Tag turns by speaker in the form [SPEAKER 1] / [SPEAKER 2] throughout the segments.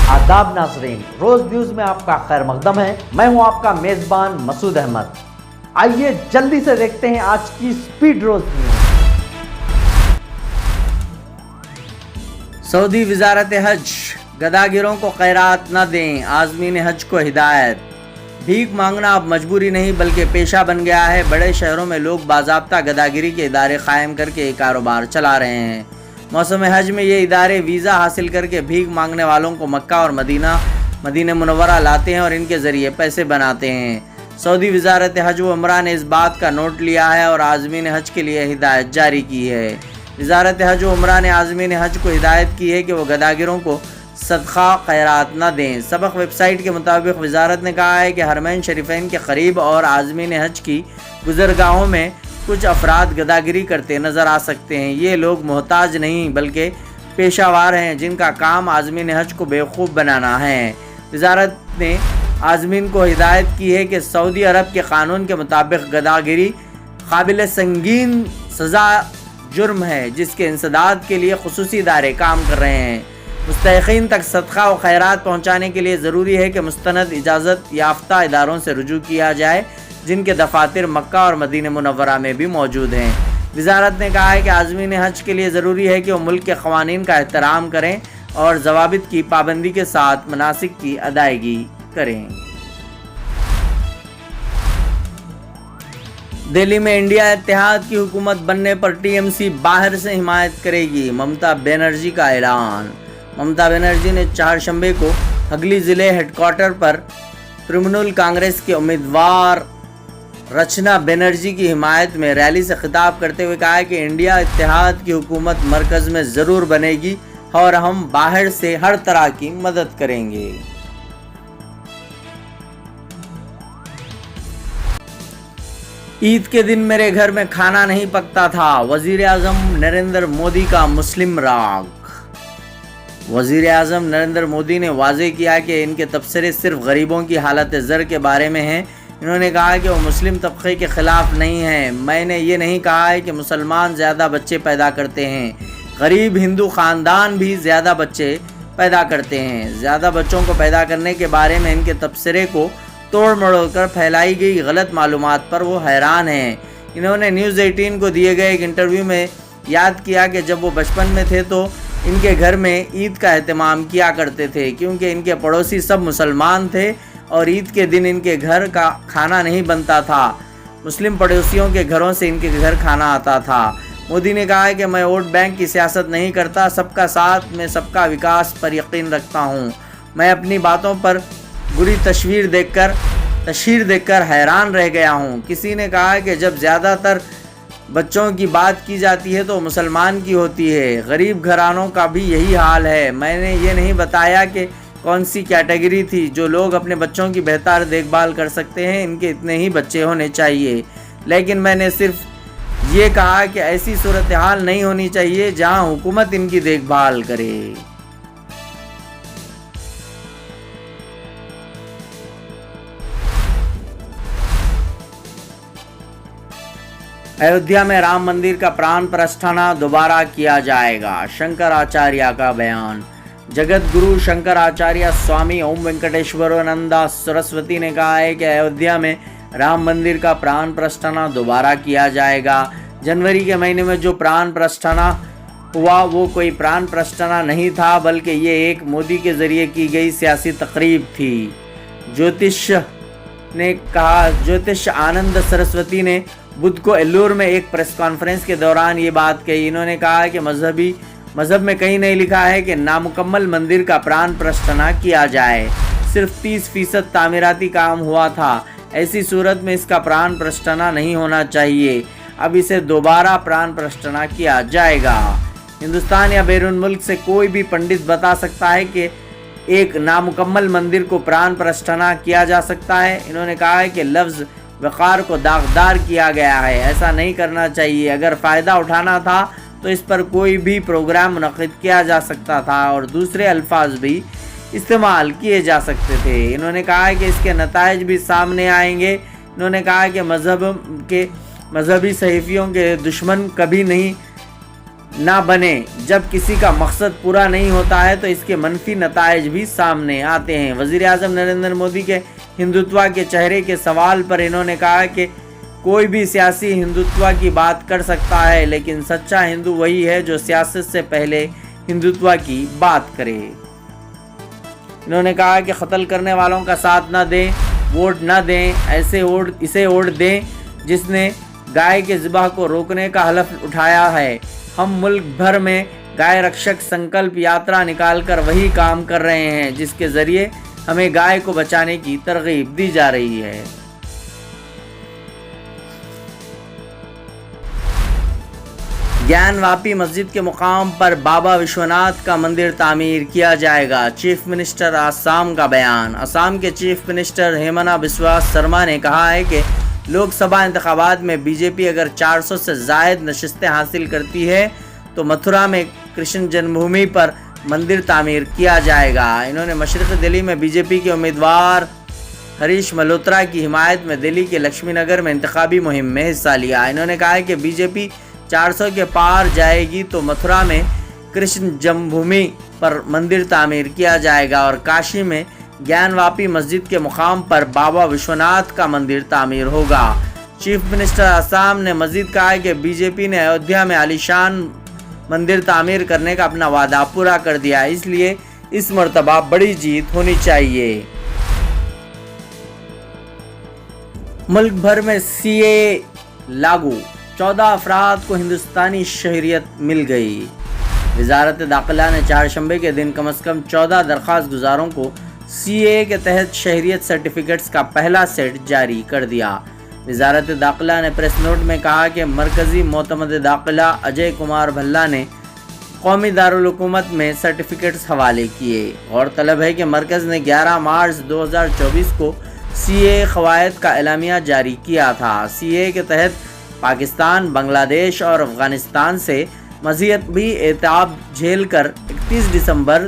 [SPEAKER 1] आदाब नाज़रीन, रोज न्यूज में आपका खैर मकदम है। मैं हूं आपका मेजबान मसूद अहमद। आइए जल्दी से देखते हैं आज की स्पीड रोज न्यूज।
[SPEAKER 2] सऊदी वजारत हज, गदागिरों को खैरात न दें, आज़मीन हज को हिदायत। भीख मांगना अब मजबूरी नहीं बल्कि पेशा बन गया है। बड़े शहरों में लोग बाज़ाब्ता गदागिरी के इदारे कायम करके कारोबार चला रहे हैं। मौसम हज में ये इदारे वीज़ा हासिल करके भीख मांगने वालों को मक्का और मदीना मुनव्वरा लाते हैं और इनके ज़रिए पैसे बनाते हैं। सऊदी वजारत हज व उमरा ने इस बात का नोट लिया है और आज़मीन हज के लिए हिदायत जारी की है। वजारत हज व उमरा ने आज़मीन हज को हिदायत की है कि वो गदागिरों को सदका खैरात न दें। सबक वेबसाइट के मुताबिक वजारत ने कहा है कि हरमैन शरीफैन के करीब और आज़मीन हज की गुज़रगाहों में कुछ अफराद गदागिरी करते नज़र आ सकते हैं। ये लोग मोहताज नहीं बल्कि पेशावर हैं जिनका काम आज़मीन हज को बेवकूफ़ बनाना है। वजारत ने आज़मीन को हिदायत की है कि सऊदी अरब के कानून के मुताबिक गदागिरी काबिल संगीन सज़ा जुर्म है जिसके इंसदाद के लिए खुसूसी इदारे काम कर रहे हैं। मुस्तहिक़ीन तक सदका व खैरात पहुँचाने के लिए ज़रूरी है कि मुस्तनद इजाज़त याफ्ता इदारों से रुजू किया जाए जिनके दफातर मक्का और मदीना मुनव्वरा में भी मौजूद हैं। वजारत ने कहा है कि आज़मीन हज के लिए ज़रूरी है कि वो मुल्क के क़वानीन का एहतराम करें और ज़वाबित की पाबंदी के साथ मनासिक की अदायगी करें। दिल्ली में इंडिया इत्तेहाद की हुकूमत बनने पर टीएमसी बाहर से हिमायत करेगी, ममता बनर्जी का ऐलान। ममता बनर्जी ने चारशंबे को हगली ज़िले हेडक्वार्टर पर तृणमूल कांग्रेस के उम्मीदवार रचना बनर्जी की हिमायत में रैली से खिताब करते हुए कहा है कि इंडिया इत्तेहाद की हुकूमत मरकज़ में ज़रूर बनेगी और हम बाहर से हर तरह की मदद करेंगे। ईद के दिन मेरे घर में खाना नहीं पकता था, वज़ीर आज़म नरेंद्र मोदी का मुस्लिम राग। वज़ीर आज़म नरेंद्र मोदी ने वाज़ेह किया कि इनके तबसरे सिर्फ गरीबों की हालत ज़र के बारे में हैं। इन्होंने कहा कि वो मुस्लिम तबके के ख़िलाफ़ नहीं हैं। मैंने ये नहीं कहा है कि मुसलमान ज़्यादा बच्चे पैदा करते हैं, गरीब हिंदू ख़ानदान भी ज़्यादा बच्चे पैदा करते हैं। ज़्यादा बच्चों को पैदा करने के बारे में इनके तबसरे को तोड़ मरोड़ कर फैलाई गई गलत मालूमात पर वो हैरान हैं। इन्होंने न्यूज़ 18 को दिए गए एक इंटरव्यू में याद किया कि जब वो बचपन में थे तो इनके घर में ईद का एहतमाम किया करते थे क्योंकि इनके पड़ोसी सब मुसलमान थे और ईद के दिन इनके घर का खाना नहीं बनता था। मुस्लिम पड़ोसियों के घरों से इनके घर खाना आता था। मोदी ने कहा है कि मैं वोट बैंक की सियासत नहीं करता, सबका साथ में सबका विकास पर यकीन रखता हूँ। मैं अपनी बातों पर बुरी तस्वीर देखकर हैरान रह गया हूँ। किसी ने कहा है कि जब ज़्यादातर बच्चों की बात की जाती है तो मुसलमान की होती है, गरीब घरानों का भी यही हाल है। मैंने ये नहीं बताया कि कौन सी कैटेगरी थी जो लोग अपने बच्चों की बेहतर देखभाल कर सकते हैं, इनके इतने ही बच्चे होने चाहिए। लेकिन मैंने सिर्फ ये कहा कि ऐसी सूरत हाल नहीं होनी चाहिए जहां हुकूमत इनकी देखभाल करे। अयोध्या में राम मंदिर का प्राण प्रतिष्ठाना दोबारा किया जाएगा, शंकराचार्य का बयान। जगत गुरु शंकराचार्य स्वामी ओम वेंकटेश्वरानंदा सरस्वती ने कहा है कि अयोध्या में राम मंदिर का प्राण प्रतिष्ठाना दोबारा किया जाएगा। जनवरी के महीने में जो प्राण प्रतिष्ठाना हुआ वो कोई प्राण प्रतिष्ठाना नहीं था बल्कि ये एक मोदी के जरिए की गई सियासी तकरीब थी। ज्योतिष आनंद सरस्वती ने बुध को एल्लूर में एक प्रेस कॉन्फ्रेंस के दौरान ये बात कही। इन्होंने कहा कि मजहब में कहीं नहीं लिखा है कि नामुकम्मल मंदिर का प्राण प्रतिष्ठाना किया जाए, सिर्फ 30% तामीराती काम हुआ था। ऐसी सूरत में इसका प्राण प्रतिष्ठाना नहीं होना चाहिए। अब इसे दोबारा प्राण प्रतिष्ठाना किया जाएगा। हिंदुस्तान या बैरून मुल्क से कोई भी पंडित बता सकता है कि एक नामुकम्मल मंदिर को प्राण प्रतिष्ठाना किया जा सकता है। इन्होंने कहा है कि लफ्ज़ वक़ार को दागदार किया गया है, ऐसा नहीं करना चाहिए। अगर फ़ायदा उठाना था तो इस पर कोई भी प्रोग्राम मुनक़िद किया जा सकता था और दूसरे अल्फाज भी इस्तेमाल किए जा सकते थे। इन्होंने कहा है कि इसके नताइज भी सामने आएंगे। इन्होंने कहा कि मजहबी सहीफियों के दुश्मन कभी नहीं نہ بنے. جب کسی کا مقصد پورا نہیں ہوتا ہے تو اس کے منفی نتائج بھی سامنے آتے ہیں. وزیر اعظم نریندر مودی کے ہندوتوا کے چہرے کے سوال پر انہوں نے کہا کہ کوئی بھی سیاسی ہندوتوا کی بات کر سکتا ہے، لیکن سچا ہندو وہی ہے جو سیاست سے پہلے ہندوتوا کی بات کرے. انہوں نے کہا کہ قتل کرنے والوں کا ساتھ نہ دیں، ووٹ نہ دیں، اسے ووٹ دیں جس نے گائے کے ذبح کو روکنے کا حلف اٹھایا ہے. ہم ملک بھر میں گائے رکشک سنکلپ یاترا نکال کر وہی کام کر رہے ہیں جس کے ذریعے ہمیں گائے کو بچانے کی ترغیب دی جا رہی ہے. گیان واپی مسجد کے مقام پر بابا وشوناتھ کا مندر تعمیر کیا جائے گا. چیف منسٹر آسام کا بیان. آسام کے چیف منسٹر ہیمنتا بسوا سرما نے کہا ہے کہ لوک سبھا انتخابات میں بی جے پی اگر 400 سے زائد نشستیں حاصل کرتی ہے تو متھرا میں کرشن جنم بھومی پر مندر تعمیر کیا جائے گا. انہوں نے مشرقی دہلی میں بی جے پی کے امیدوار ہریش ملہوترا کی حمایت میں دہلی کے لکشمی نگر میں انتخابی مہم میں حصہ لیا. انہوں نے کہا کہ بی جے پی 400 کے پار جائے گی تو متھرا میں کرشن جنم بھومی پر مندر تعمیر کیا جائے گا اور کاشی میں گیان واپی مسجد کے مقام پر بابا وشوناتھ کا مندر تعمیر ہوگا. چیف منسٹر آسام نے مزید کہا کہ بی جے پی نے ایودھیا میں عالیشان مندر تعمیر کرنے کا اپنا وعدہ پورا کر دیا، اس لیے اس مرتبہ بڑی جیت ہونی چاہیے. ملک بھر میں سی اے لاگو، 14 افراد کو ہندوستانی شہریت مل گئی. وزارت داخلہ نے چہارشنبے کے دن کم از کم 14 درخواست گزاروں کو سی اے کے تحت شہریت سرٹیفکیٹس کا پہلا سیٹ جاری کر دیا. وزارت داخلہ نے پریس نوٹ میں کہا کہ مرکزی معتمد داخلہ اجے کمار بھلا نے قومی دارالحکومت میں سرٹیفکیٹس حوالے کیے. غورطلب ہے کہ مرکز نے 11 مارچ 2024 کو سی اے قواعد کا اعلامیہ جاری کیا تھا. سی اے کے تحت پاکستان، بنگلہ دیش اور افغانستان سے مذہبی اعتاب جھیل کر 31 دسمبر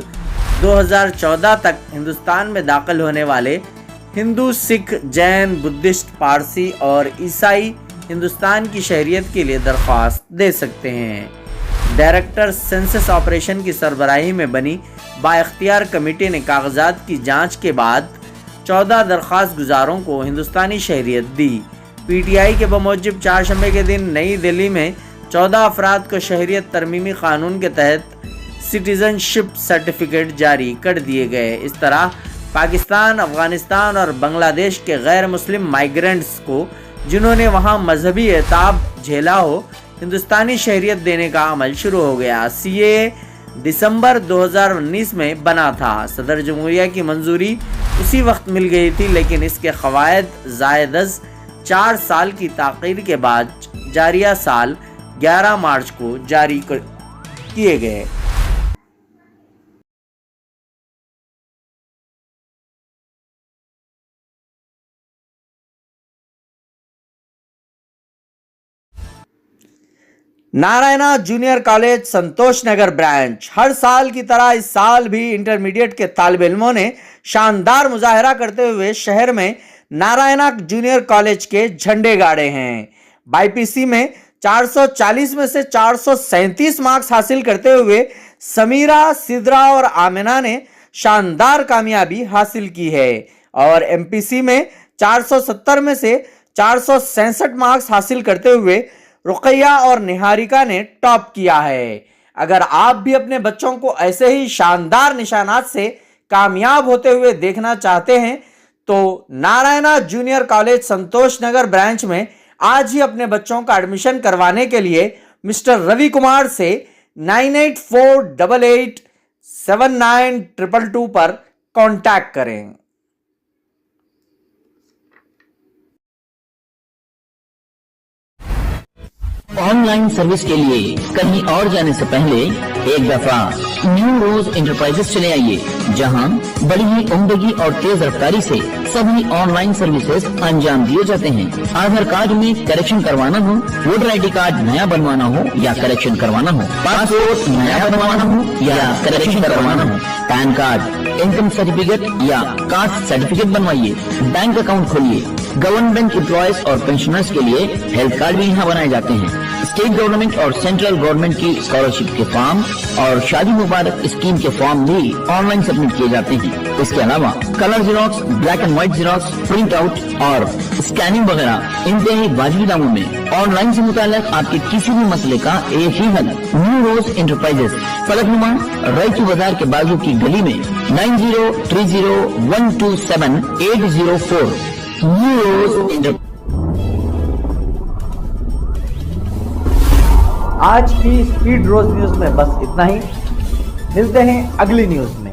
[SPEAKER 2] 2014 تک ہندوستان میں داخل ہونے والے ہندو، سکھ، جین، بدھسٹ، پارسی اور عیسائی ہندوستان کی شہریت کے لیے درخواست دے سکتے ہیں. ڈائریکٹر سینسس آپریشن کی سربراہی میں بنی با اختیار کمیٹی نے کاغذات کی جانچ کے بعد 14 درخواست گزاروں کو ہندوستانی شہریت دی. پی ٹی آئی کے بموجب چہارشنبے کے دن نئی دہلی میں 14 افراد کو شہریت ترمیمی قانون کے تحت سٹیزن شپ سرٹیفکیٹ جاری کر دیے گئے. اس طرح پاکستان، افغانستان اور بنگلہ دیش کے غیر مسلم مائیگرنٹس کو جنہوں نے وہاں مذہبی اعتاب جھیلا ہو ہندوستانی شہریت دینے کا عمل شروع ہو گیا. سی اے دسمبر 2019 میں بنا تھا. صدر جمہوریہ کی منظوری اسی وقت مل گئی تھی، لیکن اس کے قواعد زائد از 4 سال کی تاخیر کے بعد جاریہ سال 11 مارچ کو جاری کیے گئے. نارائنا جونیئر کالج سنتوش نگر برانچ. ہر سال کی طرح اس سال بھی انٹرمیڈیٹ کے طالب علموں نے شاندار مظاہرہ کرتے ہوئے شہر میں نارائنا جونیئر کالج کے جھنڈے گاڑے ہیں. بائی پی سی میں 440 میں سے 437 مارکس حاصل کرتے ہوئے سمیرہ، سدرا اور آمنہ نے شاندار کامیابی حاصل کی ہے اور ایم پی سی میں 470 میں سے 466 مارکس حاصل کرتے ہوئے رقیہ اور نہاریکا نے ٹاپ کیا ہے. اگر آپ بھی اپنے بچوں کو ایسے ہی شاندار نشانات سے کامیاب ہوتے ہوئے دیکھنا چاہتے ہیں تو نارائنا جونیئر کالج سنتوش نگر برانچ میں آج ہی اپنے بچوں کا ایڈمیشن کروانے کے لیے مسٹر روی کمار سے 9848879222 پر کانٹیکٹ کریں.
[SPEAKER 3] آن لائن سروس کے لیے کہیں اور جانے سے پہلے ایک دفعہ نیو روز انٹرپرائزز چلے آئیے، جہاں بڑی ہی عمدگی اور تیز رفتاری سے سبھی آن لائن سروسز انجام دیے جاتے ہیں. آدھار کارڈ میں کریکشن کروانا ہو، ووٹر آئی ڈی کارڈ نیا بنوانا ہو یا کریکشن کروانا ہو، پاسپورٹ نیا بنوانا ہو یا کریکشن کروانا ہو، پین کارڈ، انکم سرٹیفکیٹ یا کاسٹ سرٹیفکیٹ بنوائیے، بینک اکاؤنٹ کھولیے. گورنمنٹ امپلائیز اور پینشنرز کے لیے ہیلتھ کارڈ بھی یہاں بنائے جاتے ہیں. स्टेट गवर्नमेंट और सेंट्रल गवर्नमेंट की स्कॉलरशिप के फॉर्म और शादी मुबारक स्कीम के फॉर्म भी ऑनलाइन सबमिट किए जाते हैं। इसके अलावा colour xerox, black and white xerox, print out और स्कैनिंग वगैरह इंतहाई वाजिबी दामों में ऑनलाइन से मुताल्लिक आपके किसी भी मसले का एक ही हल। न्यू रोज इंटरप्राइजेस, फलकनुमा रईचू बाजार के बाजू की गली में 9030127804। न्यू रोज
[SPEAKER 1] आज की स्पीड रोज न्यूज में बस इतना ही। मिलते हैं अगली न्यूज में।